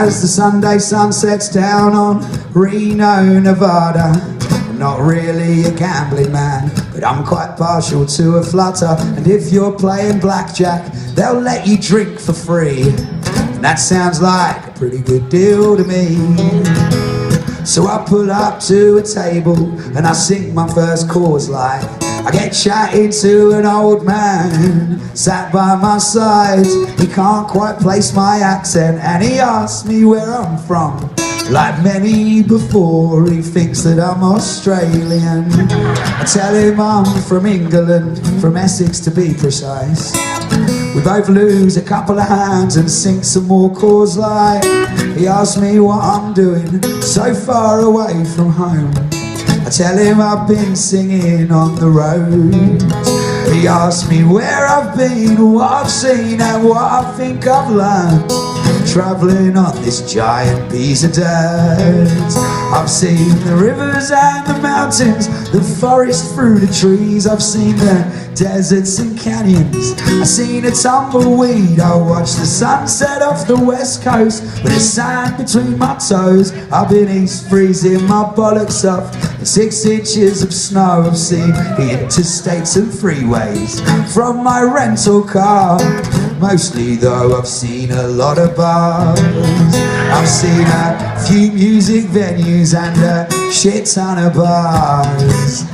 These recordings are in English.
As the Sunday sun sets down on Reno, Nevada, I'm not really a gambling man, but I'm quite partial to a flutter. And if you're playing blackjack, they'll let you drink for free, and that sounds like a pretty good deal to me. So I pull up to a table and I sing my first chorus line. I get chatting to an old man sat by my side. He can't quite place my accent and he asks me where I'm from. Like many before, he thinks that I'm Australian. I tell him I'm from England, from Essex to be precise. We both lose a couple of hands and sink some more chords like. He asks me what I'm doing so far away from home. I tell him I've been singing on the road. He asks me where I've been, what I've seen and what I think I've learned, travelling on this giant piece of dirt. I've seen the rivers and the mountains, the forest through the trees. I've seen the deserts and canyons, I've seen a tumbleweed. I watched the sunset off the west coast with the sand between my toes. I've been east freezing my bollocks off and 6 inches of snow. I've seen the interstates and freeways from my rental car. Mostly though I've seen a lot of bars. I've seen a few music venues and a shit ton of bars.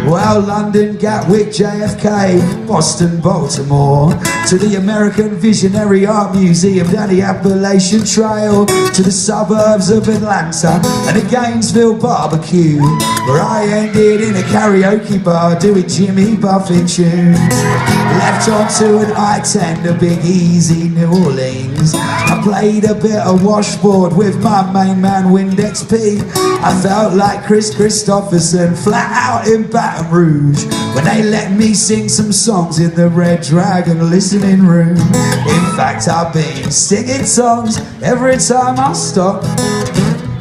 Well, London, Gatwick, JFK, Boston, Baltimore, to the American Visionary Art Museum, down the Appalachian Trail, to the suburbs of Atlanta and the Gainesville barbecue, where I ended in a karaoke bar doing Jimmy Buffett tunes. Left onto an I-10 to Big Easy, New Orleans. I played a bit of washboard with my main man Windex P. I felt like Chris Christopherson flat out in Baton Rouge when they let me sing some songs in the Red Dragon listening room. In fact, I've been singing songs every time I stop.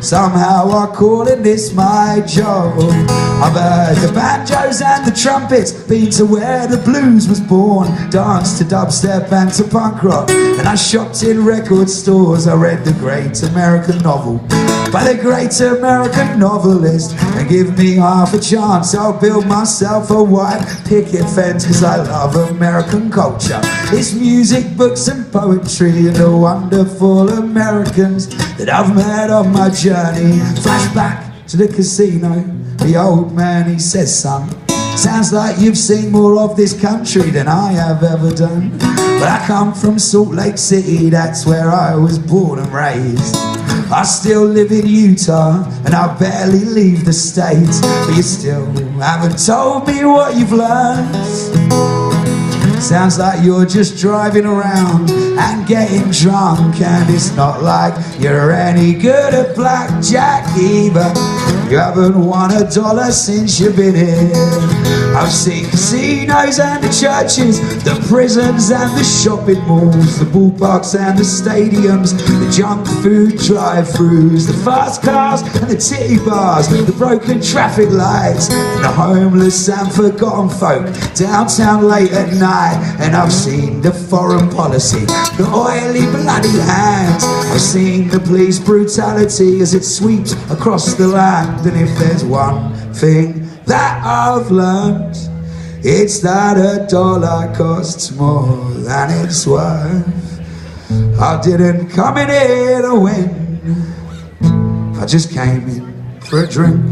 Somehow I'm calling this my job. I've heard the banjos and the trumpets, been to where the blues was born, danced to dubstep and to punk rock, and I shopped in record stores. I read the great American novel by the great American novelist, and give me half a chance, I'll build myself a white picket fence, cause I love American culture, its music, books and poetry, and the wonderful Americans that I've met on my journey. Flashback to the casino, the old man he says, son, sounds like you've seen more of this country than I have ever done. But I come from Salt Lake City, that's where I was born and raised. I still live in Utah and I barely leave the state. But you still haven't told me what you've learned. Sounds like you're just driving around and getting drunk, and it's not like you're any good at blackjack either. You haven't won $1 since you've been here. I've seen casinos and the churches, the prisons and the shopping malls, the ballparks and the stadiums, the junk food drive-thrus, the fast cars and the titty bars, the broken traffic lights, and the homeless and forgotten folk downtown late at night. And I've seen the foreign policy, the oily bloody hands. I've seen the police brutality as it sweeps across the land. And if there's one thing that I've learned, it's that $1 costs more than it's worth. I didn't come in here to win, I just came in for a drink.